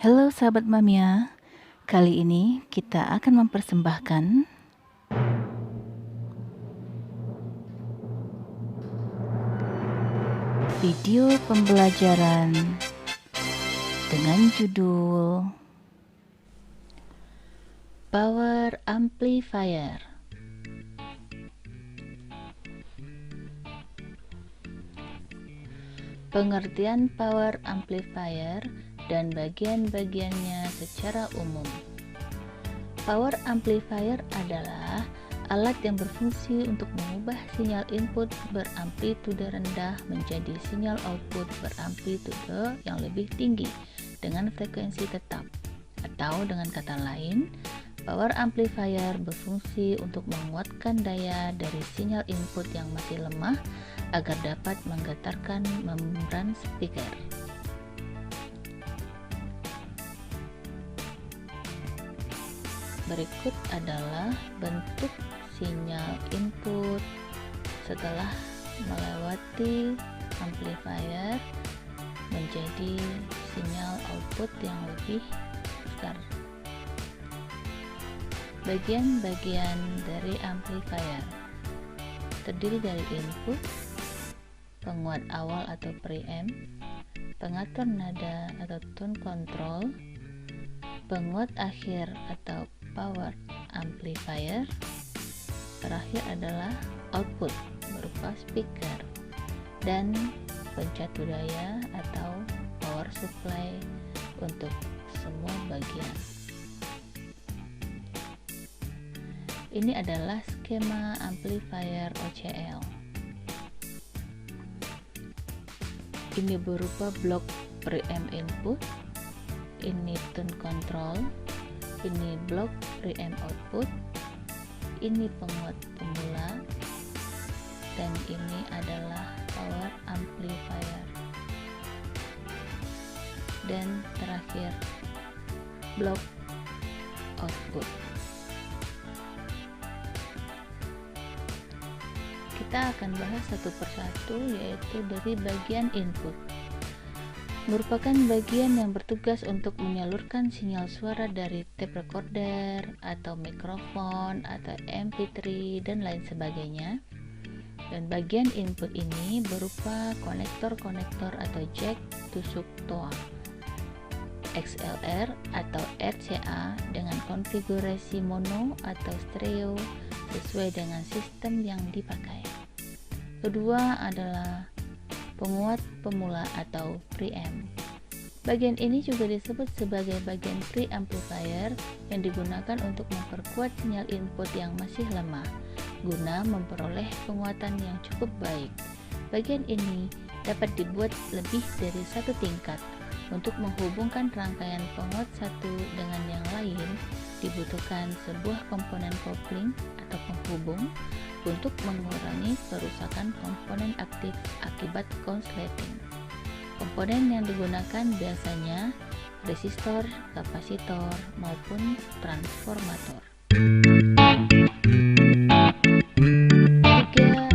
Halo sahabat Mamia, kali ini kita akan mempersembahkan video pembelajaran dengan judul Power Amplifier. Pengertian power amplifier dan bagian-bagiannya secara umum. Power amplifier adalah alat yang berfungsi untuk mengubah sinyal input beramplitude rendah menjadi sinyal output beramplitude yang lebih tinggi dengan frekuensi tetap. Atau dengan kata lain, power amplifier berfungsi untuk menguatkan daya dari sinyal input yang masih lemah agar dapat menggetarkan membran speaker. Berikut adalah bentuk sinyal input setelah melewati amplifier menjadi sinyal output yang lebih besar. Bagian-bagian dari amplifier terdiri dari input, penguat awal atau preamp, pengatur nada atau tone control, penguat akhir atau power amplifier, terakhir adalah output berupa speaker, dan pencatu daya atau power supply untuk semua bagian. Ini adalah skema amplifier OCL. Ini berupa blok preamp input, ini tone control, ini blok preamp output, ini penguat pemula, dan ini adalah power amplifier. Dan terakhir blok output. Kita akan bahas satu persatu, yaitu dari bagian input. Merupakan bagian yang bertugas untuk menyalurkan sinyal suara dari tape recorder atau mikrofon atau MP3 dan lain sebagainya. Dan bagian input ini berupa konektor-konektor atau jack tusuk toa, XLR atau RCA dengan konfigurasi mono atau stereo sesuai dengan sistem yang dipakai. Kedua adalah penguat pemula atau preamp. Bagian ini juga disebut sebagai bagian preamplifier yang digunakan untuk memperkuat sinyal input yang masih lemah guna memperoleh penguatan yang cukup baik. Bagian ini dapat dibuat lebih dari satu tingkat. Untuk menghubungkan rangkaian penguat satu dengan yang lain, dibutuhkan sebuah komponen kopling atau penghubung untuk mengurangi kerusakan komponen aktif akibat konsleting. Komponen yang digunakan biasanya resistor, kapasitor, maupun transformator. Tiga,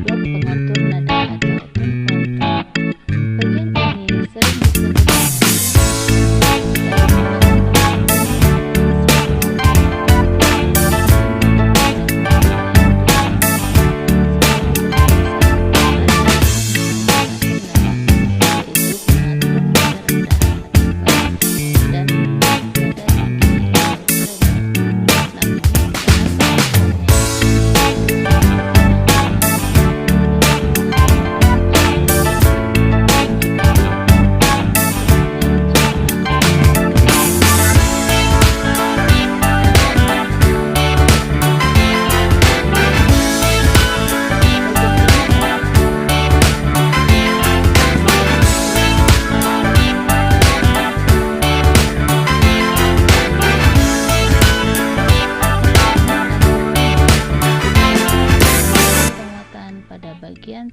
blok pengatur nada atau tone control. Bagian ini sering disebut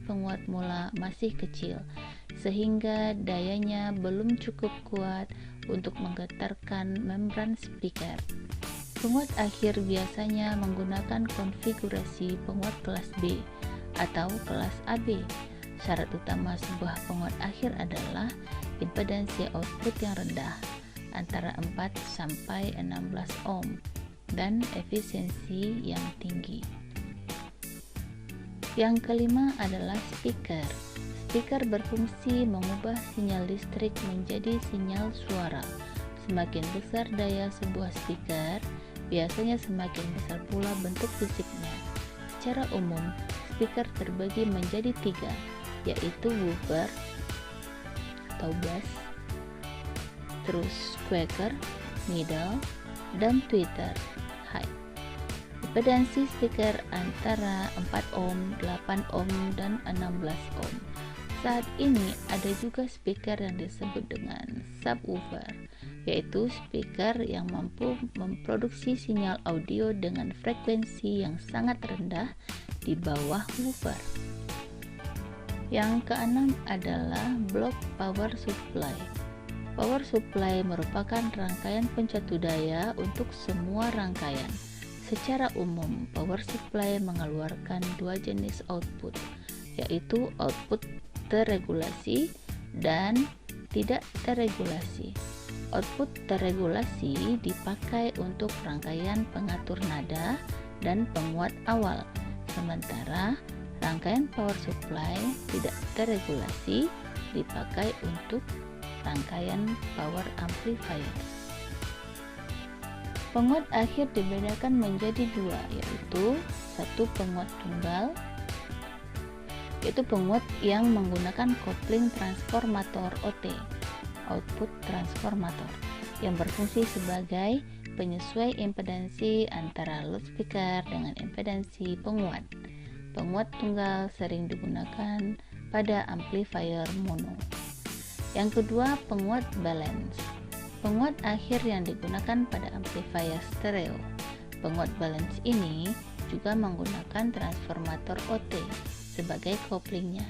penguat mula masih kecil sehingga dayanya belum cukup kuat untuk menggetarkan membran speaker. Penguat akhir biasanya menggunakan konfigurasi penguat kelas B atau kelas AB. Syarat utama sebuah penguat akhir adalah impedansi output yang rendah antara 4 sampai 16 ohm dan efisiensi yang tinggi. Yang kelima adalah speaker. Speaker berfungsi mengubah sinyal listrik menjadi sinyal suara. Semakin besar daya sebuah speaker, biasanya semakin besar pula bentuk fisiknya. Secara umum, speaker terbagi menjadi 3, yaitu woofer atau bass, terus squeaker, middle, dan tweeter, high. Impedansi speaker antara 4 ohm, 8 ohm, dan 16 ohm. Saat ini ada juga speaker yang disebut dengan subwoofer, yaitu speaker yang mampu memproduksi sinyal audio dengan frekuensi yang sangat rendah di bawah woofer. Yang keenam adalah block power supply. Power supply merupakan rangkaian pencatu daya untuk semua rangkaian. Secara umum, power supply mengeluarkan 2 jenis output, yaitu output terregulasi dan tidak terregulasi. Output terregulasi dipakai untuk rangkaian pengatur nada dan penguat awal, sementara rangkaian power supply tidak terregulasi dipakai untuk rangkaian power amplifier. Penguat akhir dibedakan menjadi 2, yaitu satu penguat tunggal, yaitu penguat yang menggunakan kopling transformator OT, output transformator, yang berfungsi sebagai penyesuai impedansi antara loudspeaker dengan impedansi penguat. Penguat tunggal sering digunakan pada amplifier mono. Yang kedua, penguat balance. Penguat akhir yang digunakan pada amplifier stereo. Penguat balance ini juga menggunakan transformator OT sebagai koplingnya.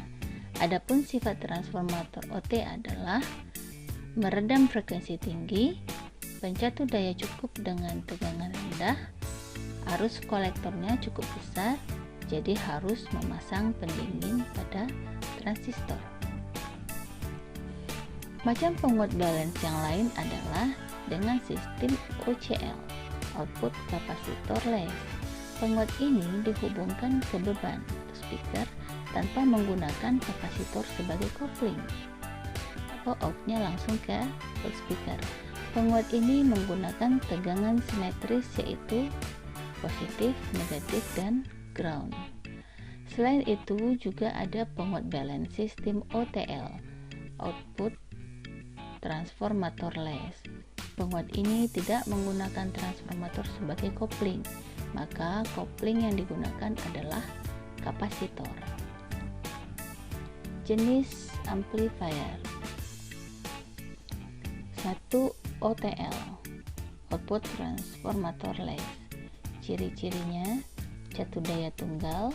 Adapun sifat transformator OT adalah meredam frekuensi tinggi, pencatu daya cukup dengan tegangan rendah, arus kolektornya cukup besar, jadi harus memasang pendingin pada transistor. Macam penguat balance yang lain adalah dengan sistem OCL, output kapasitor less. Penguat ini dihubungkan ke beban speaker tanpa menggunakan kapasitor sebagai kopling, atau outnya langsung ke loudspeaker. Penguat ini menggunakan tegangan simetris, yaitu positif, negatif, dan ground. Selain itu juga ada penguat balance sistem OTL, output transformator less. Penguat ini tidak menggunakan transformator sebagai kopling, maka kopling yang digunakan adalah kapasitor. Jenis amplifier. 1. OTL, output transformator less. Ciri-cirinya catu daya tunggal.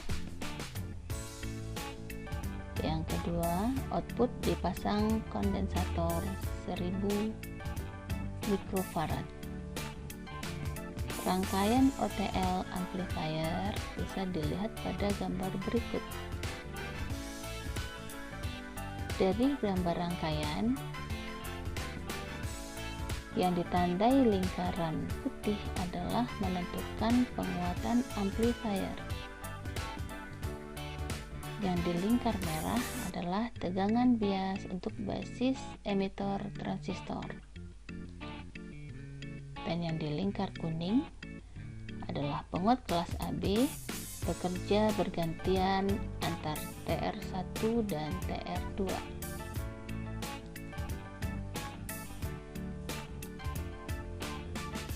Yang kedua, output dipasang kondensator 1000 mikrofarad. Rangkaian OTL amplifier bisa dilihat pada gambar berikut. Dari gambar rangkaian yang ditandai lingkaran putih adalah menentukan penguatan amplifier. Yang di lingkar merah adalah tegangan bias untuk basis emitor transistor. Dan yang di lingkar kuning adalah penguat kelas AB bekerja bergantian antar TR1 dan TR2.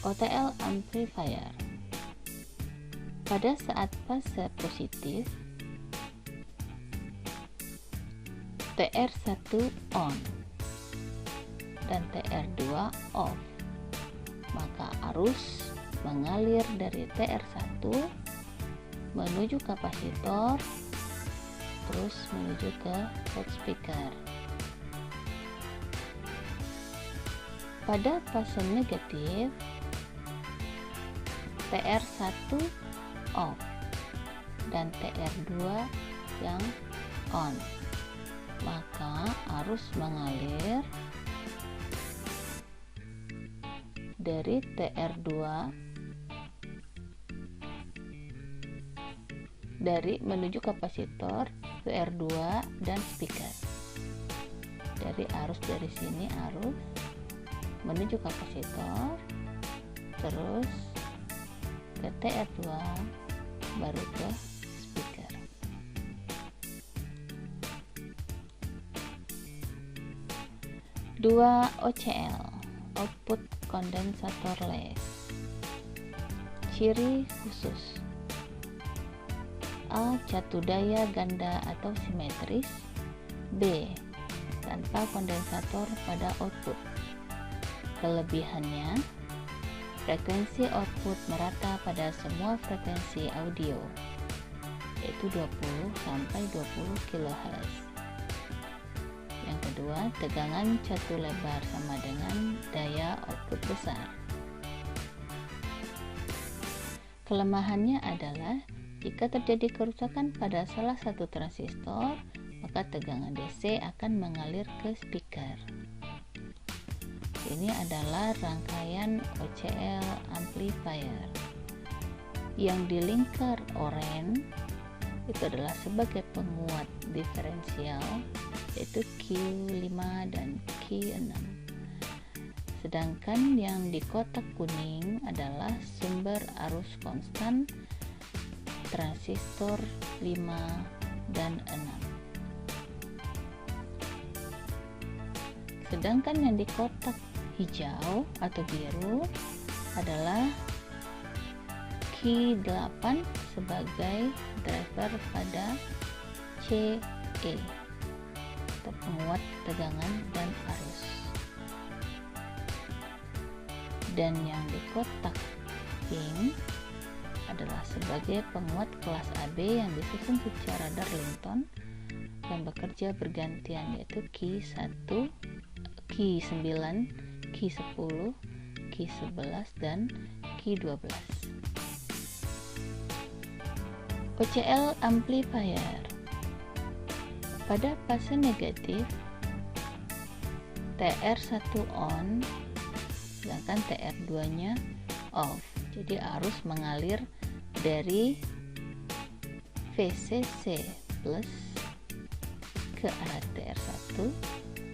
OTL amplifier. Pada saat fase positif, TR1 on dan TR2 off, maka arus mengalir dari TR1 menuju kapasitor terus menuju ke loudspeaker. Pada fase negatif, TR1 off dan TR2 yang on, maka arus mengalir dari TR2 menuju kapasitor ke R2 dan speaker. Dari sini arus menuju kapasitor, terus ke TR2, baru ke speaker. Dua OCL, output kondensator les. Ciri khusus: A. Catu daya ganda atau simetris. B. Tanpa kondensator pada output. Kelebihannya, frekuensi output merata pada semua frekuensi audio, yaitu 20-20 kHz. Yang kedua, tegangan catu lebar sama dengan daya output besar. Kelemahannya adalah jika terjadi kerusakan pada salah satu transistor, maka tegangan DC akan mengalir ke speaker. Ini adalah rangkaian OCL amplifier. Yang di lingkar oranye itu adalah sebagai penguat diferensial, yaitu Q5 dan Q6. Sedangkan yang di kotak kuning adalah sumber arus konstan transistor 5 dan 6. Sedangkan yang di kotak hijau atau biru adalah Q8 sebagai driver pada CE atau penguat tegangan dan arus. Dan yang di kotak pink adalah sebagai penguat kelas AB yang disusun secara Darlington dan bekerja bergantian, yaitu Q1, Q9, Q10, Q11, dan Q12. OCL amplifier. Pada fase negatif, TR1 on, sedangkan TR2 nya off. Jadi arus mengalir dari VCC plus ke arah TR1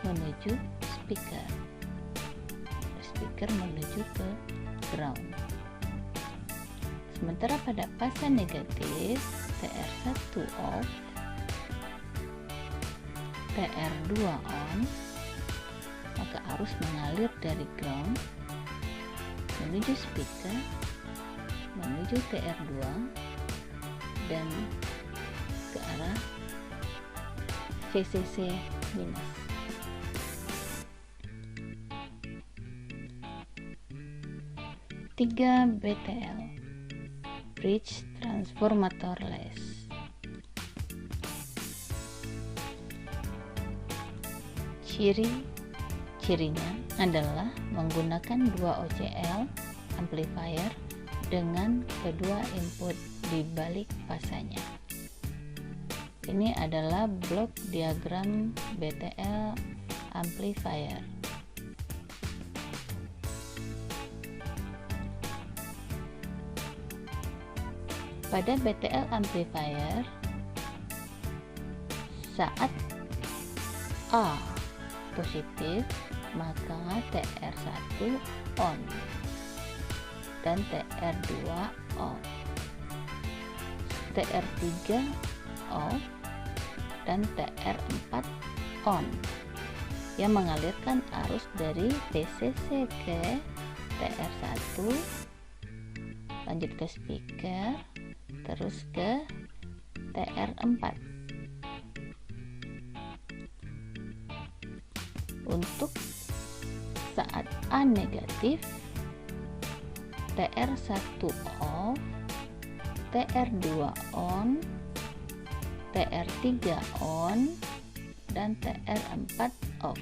menuju speaker menuju ke ground. Sementara pada fase negatif, TR1 off, TR2 on, maka arus mengalir dari ground menuju speaker menuju TR2 dan ke arah VCC minus. Tiga BTL, bridge transformator les. Cirinya adalah menggunakan dua OCL amplifier dengan kedua input di balik fasanya. Ini adalah blok diagram BTL amplifier. Pada BTL amplifier, saat A positif, maka TR1 on dan TR2 off, TR3 off dan TR4 on, yang mengalirkan arus dari VCC ke TR1 lanjut ke speaker terus ke TR4. Untuk saat A negatif, TR1 off, TR2 on, TR3 on, dan TR4 off,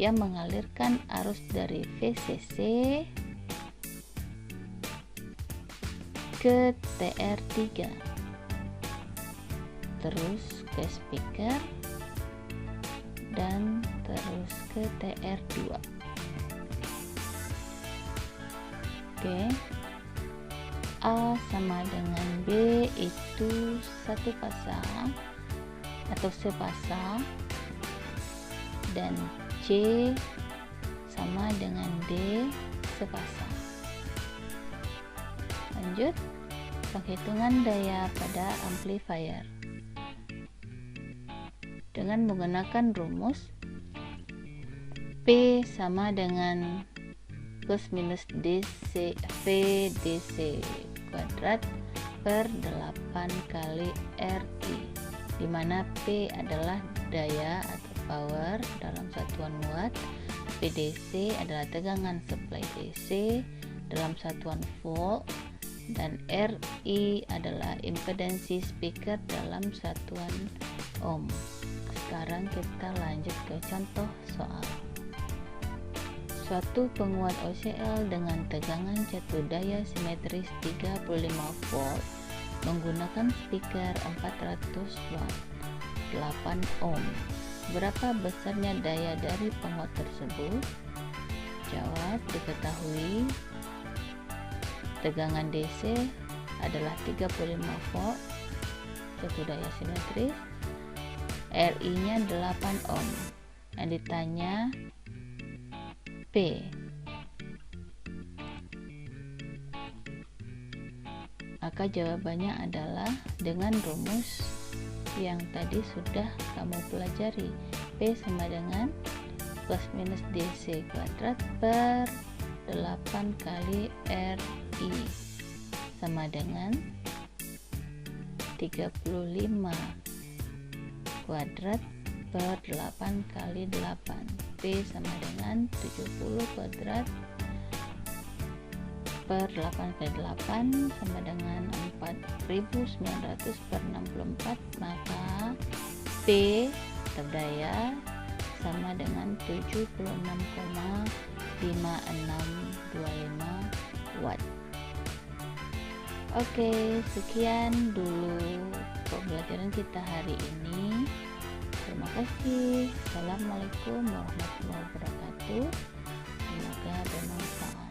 yang mengalirkan arus dari VCC ke TR3 terus ke speaker dan terus ke TR2. Oke. A sama dengan B itu satu pasang atau sepasang, dan C sama dengan D sepasang. Lanjut, penghitungan daya pada amplifier dengan menggunakan rumus P sama dengan plus minus DC V DC kuadrat per 8 kali RI, di mana P adalah daya atau power dalam satuan watt, PDC adalah tegangan supply DC dalam satuan volt, dan RI adalah impedansi speaker dalam satuan ohm. Sekarang kita lanjut ke contoh soal. Suatu penguat OCL dengan tegangan jatuh daya simetris 35 volt menggunakan speaker 400 watt 8 ohm. Berapa besarnya daya dari penguat tersebut? Jawab, diketahui tegangan DC adalah 35 volt jatuh daya simetris, RI nya 8 ohm. Yang ditanya P. Maka jawabannya adalah dengan rumus yang tadi sudah kamu pelajari. P sama dengan plus minus DC kuadrat per 8 kali RI sama dengan 35 kuadrat per 8 kali 8. P sama dengan 70 kuadrat per 8 kali 8 sama dengan 4900 per 64, maka P daya sama dengan 76,5625 watt. Oke, sekian dulu pembelajaran kita hari ini. Terima kasih. Assalamualaikum warahmatullahi wabarakatuh. Semoga bermanfaat.